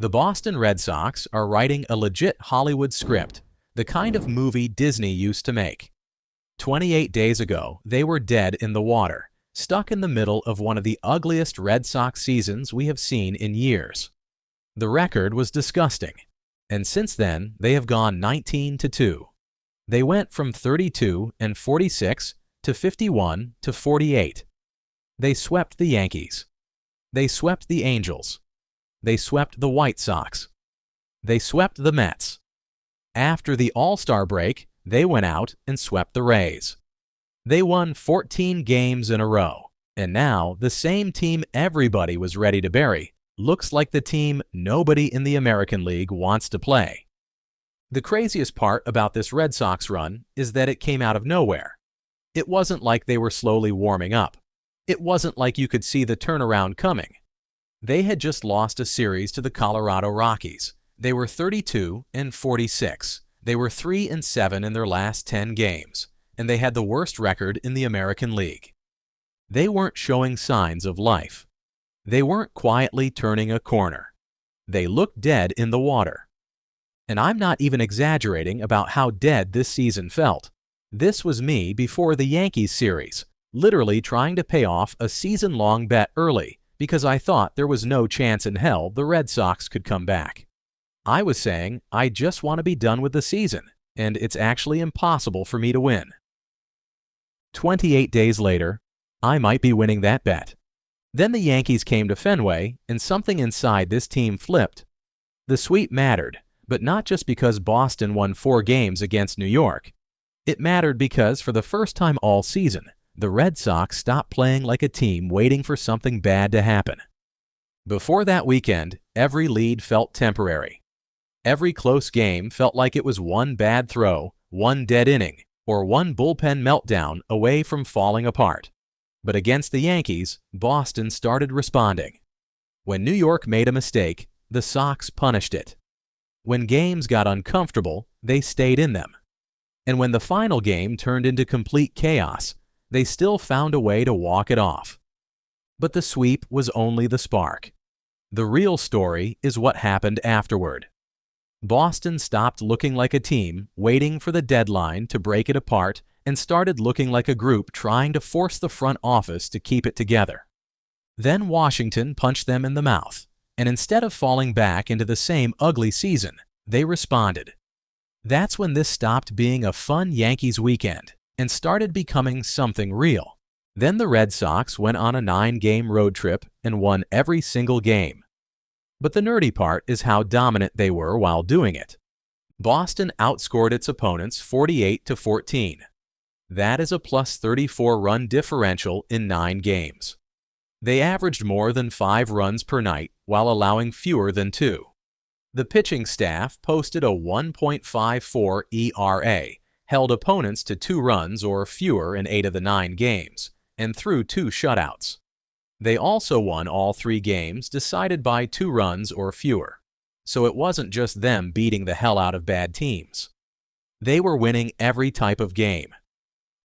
The Boston Red Sox are writing a legit Hollywood script, the kind of movie Disney used to make. 28 days ago, they were dead in the water, stuck in the middle of one of the ugliest Red Sox seasons we have seen in years. The record was disgusting, and since then, they have gone 19-2. They went from 32-46 to 51-48. They swept the Yankees. They swept the Angels. They swept the White Sox. They swept the Mets. After the All-Star break, they went out and swept the Rays. They won 14 games in a row, and now the same team everybody was ready to bury looks like the team nobody in the American League wants to play. The craziest part about this Red Sox run is that it came out of nowhere. It wasn't like they were slowly warming up. It wasn't like you could see the turnaround coming. They had just lost a series to the Colorado Rockies. They were 32-46. They were 3-7 in their last 10 games, and they had the worst record in the American League. They weren't showing signs of life. They weren't quietly turning a corner. They looked dead in the water. And I'm not even exaggerating about how dead this season felt. This was me before the Yankees series, literally trying to pay off a season-long bet early because I thought there was no chance in hell the Red Sox could come back. I was saying, I just want to be done with the season, and it's actually impossible for me to win. 28 days later, I might be winning that bet. Then the Yankees came to Fenway, and something inside this team flipped. The sweep mattered, but not just because Boston won 4 games against New York. It mattered because for the first time all season, the Red Sox stopped playing like a team waiting for something bad to happen. Before that weekend, every lead felt temporary. Every close game felt like it was one bad throw, one dead inning, or one bullpen meltdown away from falling apart. But against the Yankees, Boston started responding. When New York made a mistake, the Sox punished it. When games got uncomfortable, they stayed in them. And when the final game turned into complete chaos, they still found a way to walk it off. But the sweep was only the spark. The real story is what happened afterward. Boston stopped looking like a team waiting for the deadline to break it apart and started looking like a group trying to force the front office to keep it together. Then Washington punched them in the mouth, and instead of falling back into the same ugly season, they responded. That's when this stopped being a fun Yankees weekend and started becoming something real. Then the Red Sox went on a 9-game road trip and won every single game. But the nerdy part is how dominant they were while doing it. Boston outscored its opponents 48-14. That is a plus 34 run differential in 9 games. They averaged more than 5 runs per night while allowing fewer than 2. The pitching staff posted a 1.54 ERA, held opponents to 2 runs or fewer in 8 of the 9 games, and threw 2 shutouts. They also won all 3 games decided by 2 runs or fewer, so it wasn't just them beating the hell out of bad teams. They were winning every type of game.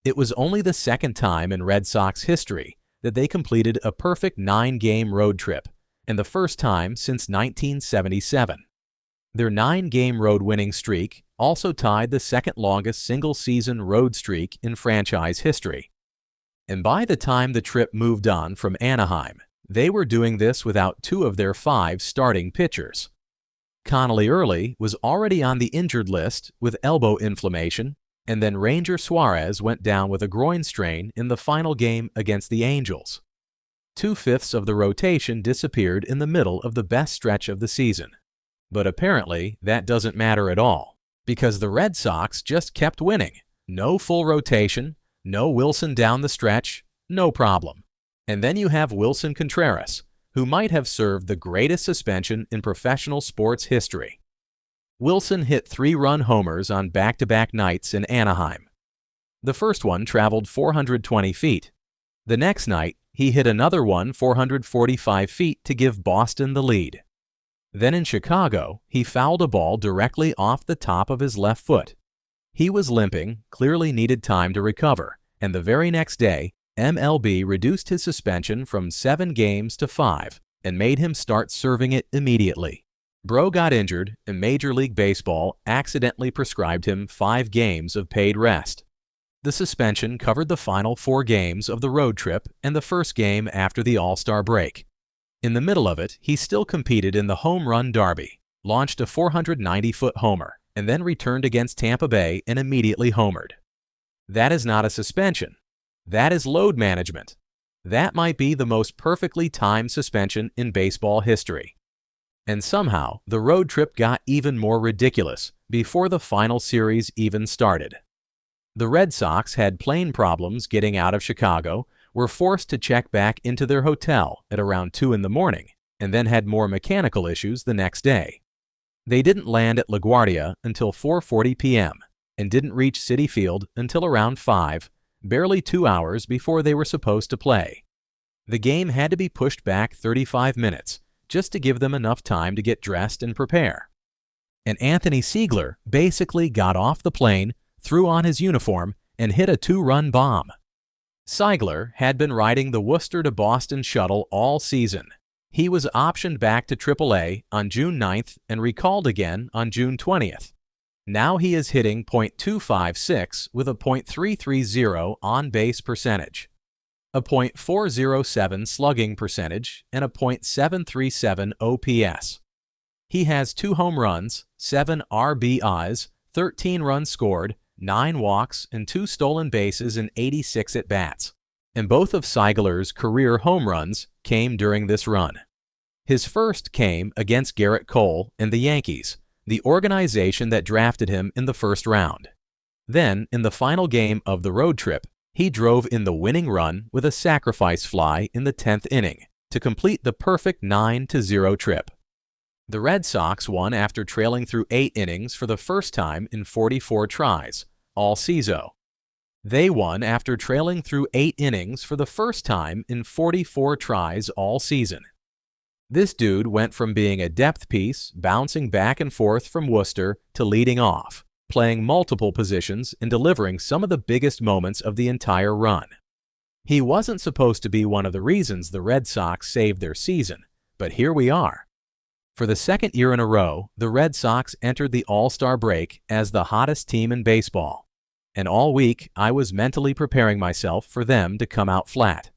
It was only the second time in Red Sox history that they completed a perfect 9-game road trip, and the first time since 1977. Their 9-game road winning streak also tied the second longest single-season road streak in franchise history. And by the time the trip moved on from Anaheim, they were doing this without 2 of their 5 starting pitchers. Connolly Early was already on the injured list with elbow inflammation, and then Ranger Suarez went down with a groin strain in the final game against the Angels. 2/5 of the rotation disappeared in the middle of the best stretch of the season. But apparently, that doesn't matter at all, because the Red Sox just kept winning. No full rotation, no Willson down the stretch, no problem. And then you have Willson Contreras, who might have served the greatest suspension in professional sports history. Willson hit 3-run homers on back-to-back nights in Anaheim. The first one traveled 420 feet. The next night, he hit another one 445 feet to give Boston the lead. Then in Chicago, he fouled a ball directly off the top of his left foot. He was limping, clearly needed time to recover, and the very next day, MLB reduced his suspension from 7 games to 5 and made him start serving it immediately. Bro got injured, and Major League Baseball accidentally prescribed him 5 games of paid rest. The suspension covered the final 4 games of the road trip and the first game after the All-Star break. In the middle of it, he still competed in the Home Run Derby, launched a 490-foot homer, and then returned against Tampa Bay and immediately homered. That is not a suspension. That is load management. That might be the most perfectly timed suspension in baseball history. And somehow, the road trip got even more ridiculous before the final series even started. The Red Sox had plane problems getting out of Chicago, were forced to check back into their hotel at around 2 in the morning, and then had more mechanical issues the next day. They didn't land at LaGuardia until 4:40 p.m. and didn't reach Citi Field until around 5, barely 2 hours before they were supposed to play. The game had to be pushed back 35 minutes just to give them enough time to get dressed and prepare. And Anthony Seigler basically got off the plane, threw on his uniform, and hit a 2-run bomb. Seigler had been riding the Worcester to Boston shuttle all season. He was optioned back to AAA on June 9th and recalled again on June 20th. Now he is hitting .256 with a .330 on-base percentage, a .407 slugging percentage, and a .737 OPS. He has 2 home runs, 7 RBIs, 13 runs scored, 9 walks, and 2 stolen bases in 86 at-bats. And both of Seigler's career home runs came during this run. His first came against Garrett Cole and the Yankees, the organization that drafted him in the first round. Then, in the final game of the road trip, he drove in the winning run with a sacrifice fly in the 10th inning to complete the perfect 9-0 trip. The Red Sox won after trailing through 8 innings for the first time in 44 tries, all season. They won after trailing through 8 innings for the first time in 44 tries all season. This dude went from being a depth piece, bouncing back and forth from Worcester, to leading off, playing multiple positions and delivering some of the biggest moments of the entire run. He wasn't supposed to be one of the reasons the Red Sox saved their season, but here we are. For the second year in a row, the Red Sox entered the All-Star break as the hottest team in baseball. And all week, I was mentally preparing myself for them to come out flat.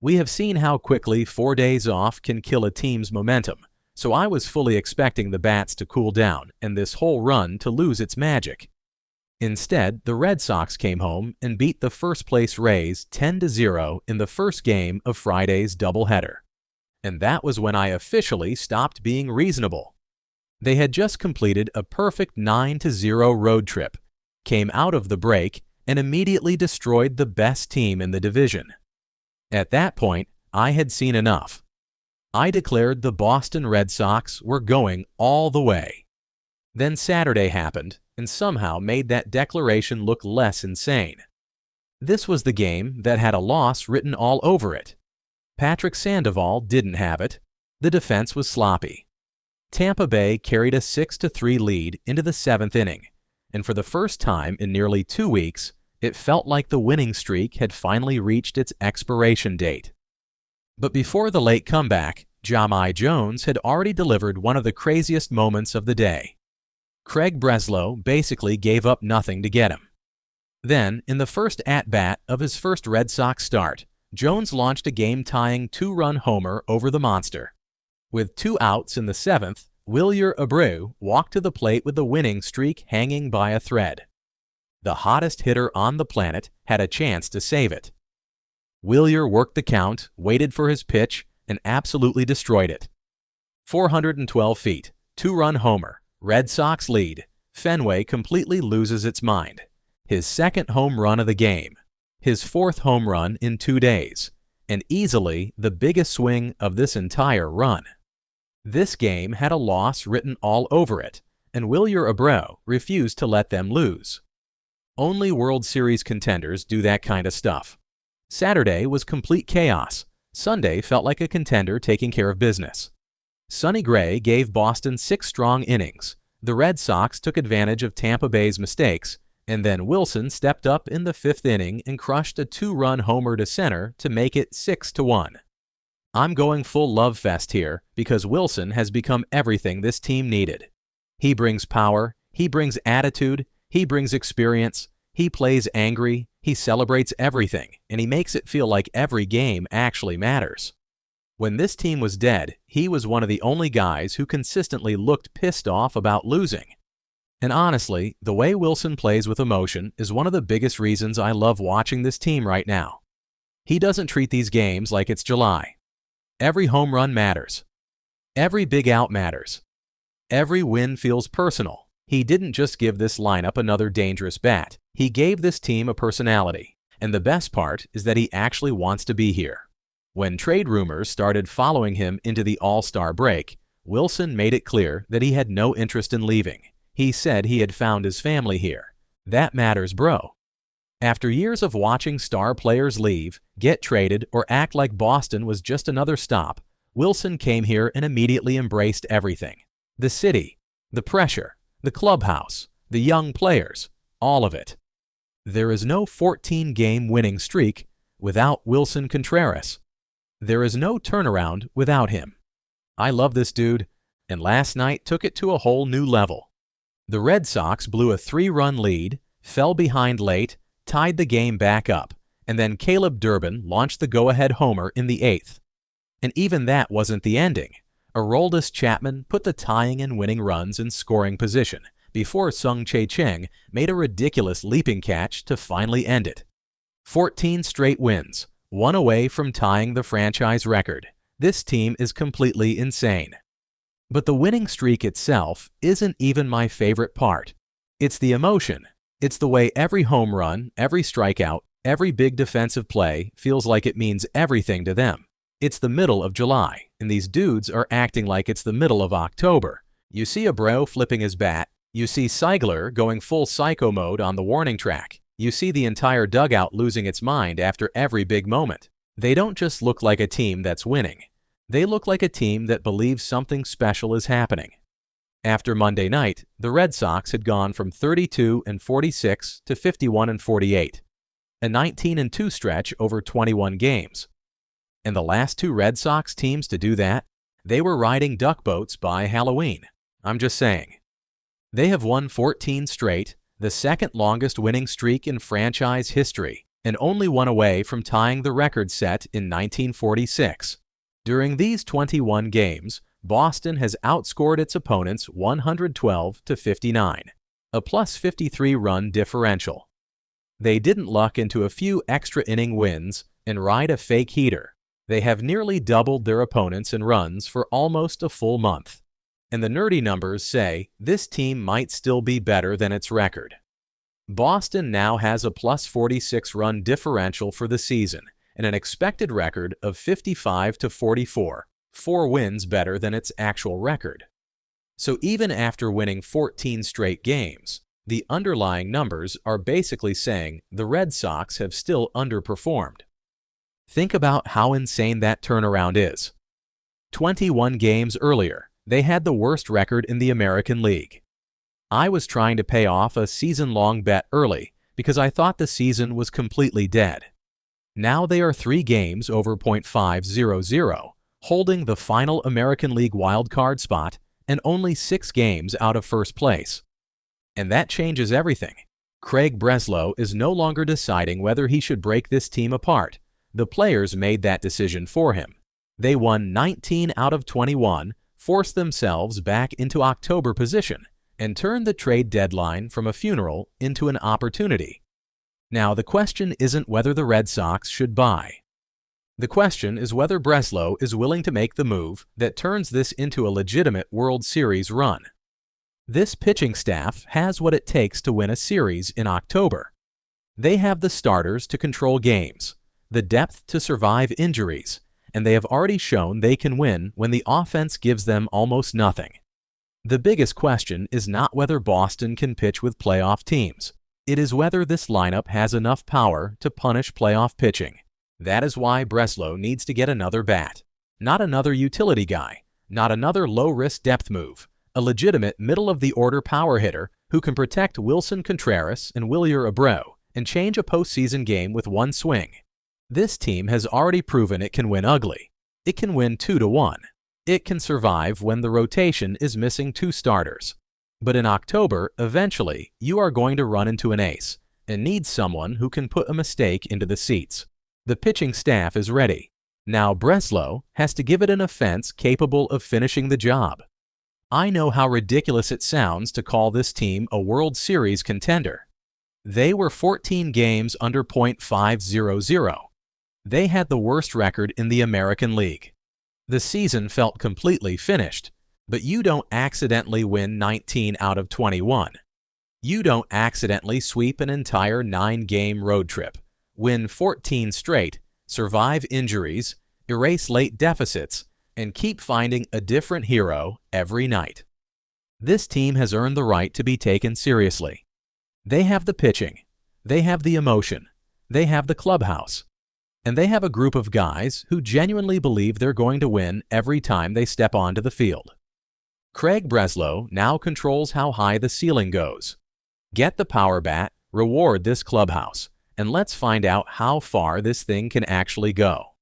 We have seen how quickly 4 days off can kill a team's momentum, so I was fully expecting the bats to cool down and this whole run to lose its magic. Instead, the Red Sox came home and beat the first-place Rays 10-0 in the first game of Friday's doubleheader. And that was when I officially stopped being reasonable. They had just completed a perfect 9-0 road trip, came out of the break, and immediately destroyed the best team in the division. At that point, I had seen enough. I declared the Boston Red Sox were going all the way. Then Saturday happened and somehow made that declaration look less insane. This was the game that had a loss written all over it. Patrick Sandoval didn't have it. The defense was sloppy. Tampa Bay carried a 6-3 lead into the 7th inning, and for the first time in nearly 2 weeks, it felt like the winning streak had finally reached its expiration date. But before the late comeback, Jahmai Jones had already delivered one of the craziest moments of the day. Craig Breslow basically gave up nothing to get him. Then, in the first at-bat of his first Red Sox start, Jones launched a game-tying 2-run homer over the monster. With 2 outs in the 7th, Wilyer Abreu walked to the plate with the winning streak hanging by a thread. The hottest hitter on the planet had a chance to save it. Wilyer worked the count, waited for his pitch, and absolutely destroyed it. 412 feet, 2-run homer, Red Sox lead. Fenway completely loses its mind. His second home run of the game. His 4th home run in 2 days. And easily the biggest swing of this entire run. This game had a loss written all over it, and Wilyer Abreu refused to let them lose. Only World Series contenders do that kind of stuff. Saturday was complete chaos. Sunday felt like a contender taking care of business. Sonny Gray gave Boston 6 strong innings. The Red Sox took advantage of Tampa Bay's mistakes, and then Wilson stepped up in the 5th inning and crushed a 2-run homer to center to make it 6-1. I'm going full love fest here because Willson has become everything this team needed. He brings power, he brings attitude, he brings experience, he plays angry, he celebrates everything, and he makes it feel like every game actually matters. When this team was dead, he was one of the only guys who consistently looked pissed off about losing. And honestly, the way Willson plays with emotion is one of the biggest reasons I love watching this team right now. He doesn't treat these games like it's July. Every home run matters. Every big out matters. Every win feels personal. He didn't just give this lineup another dangerous bat. He gave this team a personality. And the best part is that he actually wants to be here. When trade rumors started following him into the All-Star break, Willson made it clear that he had no interest in leaving. He said he had found his family here. That matters, bro. After years of watching star players leave, get traded, or act like Boston was just another stop, Willson came here and immediately embraced everything. The city, the pressure, the clubhouse, the young players, all of it. There is no 14-game winning streak without Willson Contreras. There is no turnaround without him. I love this dude, and last night took it to a whole new level. The Red Sox blew a 3-run lead, fell behind late, tied the game back up, and then Caleb Durbin launched the go-ahead homer in the 8th. And even that wasn't the ending. Aroldis Chapman put the tying and winning runs in scoring position before Sung-Chae Cheng made a ridiculous leaping catch to finally end it. 14 straight wins, one away from tying the franchise record. This team is completely insane. But the winning streak itself isn't even my favorite part. It's the emotion. It's the way every home run, every strikeout, every big defensive play feels like it means everything to them. It's the middle of July, and these dudes are acting like it's the middle of October. You see Abreu flipping his bat. You see Seigler going full psycho mode on the warning track. You see the entire dugout losing its mind after every big moment. They don't just look like a team that's winning. They look like a team that believes something special is happening. After Monday night, the Red Sox had gone from 32-46 to 51-48, a 19-2 stretch over 21 games. And the last two Red Sox teams to do that, they were riding duck boats by Halloween. I'm just saying. They have won 14 straight, the second longest winning streak in franchise history, and only one away from tying the record set in 1946. During these 21 games, Boston has outscored its opponents 112-59, a plus 53-run differential. They didn't luck into a few extra inning wins and ride a fake heater. They have nearly doubled their opponents in runs for almost a full month. And the nerdy numbers say this team might still be better than its record. Boston now has a plus 46-run differential for the season and an expected record of 55-44, 4 wins better than its actual record. So even after winning 14 straight games, the underlying numbers are basically saying the Red Sox have still underperformed. Think about how insane that turnaround is. 21 games earlier, they had the worst record in the American League. I was trying to pay off a season-long bet early because I thought the season was completely dead. Now they are 3 games over .500, holding the final American League wildcard spot and only 6 games out of first place. And that changes everything. Craig Breslow is no longer deciding whether he should break this team apart. The players made that decision for him. They won 19 out of 21, forced themselves back into October position, and turned the trade deadline from a funeral into an opportunity. Now, the question isn't whether the Red Sox should buy. The question is whether Breslow is willing to make the move that turns this into a legitimate World Series run. This pitching staff has what it takes to win a series in October. They have the starters to control games, the depth to survive injuries, and they have already shown they can win when the offense gives them almost nothing. The biggest question is not whether Boston can pitch with playoff teams. It is whether this lineup has enough power to punish playoff pitching. That is why Breslow needs to get another bat. Not another utility guy, not another low-risk depth move. A legitimate middle-of-the-order power hitter who can protect Willson Contreras and Wilyer Abreu and change a postseason game with one swing. This team has already proven it can win ugly. It can win 2-1. It can survive when the rotation is missing 2 starters. But in October, eventually, you are going to run into an ace and need someone who can put a mistake into the seats. The pitching staff is ready. Now Breslow has to give it an offense capable of finishing the job. I know how ridiculous it sounds to call this team a World Series contender. They were 14 games under .500. They had the worst record in the American League. The season felt completely finished, but you don't accidentally win 19 out of 21. You don't accidentally sweep an entire 9-game road trip, win 14 straight, survive injuries, erase late deficits, and keep finding a different hero every night. This team has earned the right to be taken seriously. They have the pitching, they have the emotion, they have the clubhouse, and they have a group of guys who genuinely believe they're going to win every time they step onto the field. Craig Breslow now controls how high the ceiling goes. Get the power bat, reward this clubhouse, and let's find out how far this thing can actually go.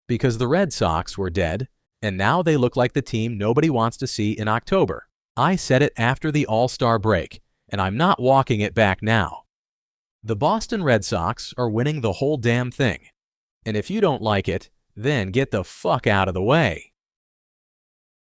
Because the Red Sox were dead, and now they look like the team nobody wants to see in October. I said it after the All-Star break, and I'm not walking it back now. The Boston Red Sox are winning the whole damn thing. And if you don't like it, then get the fuck out of the way.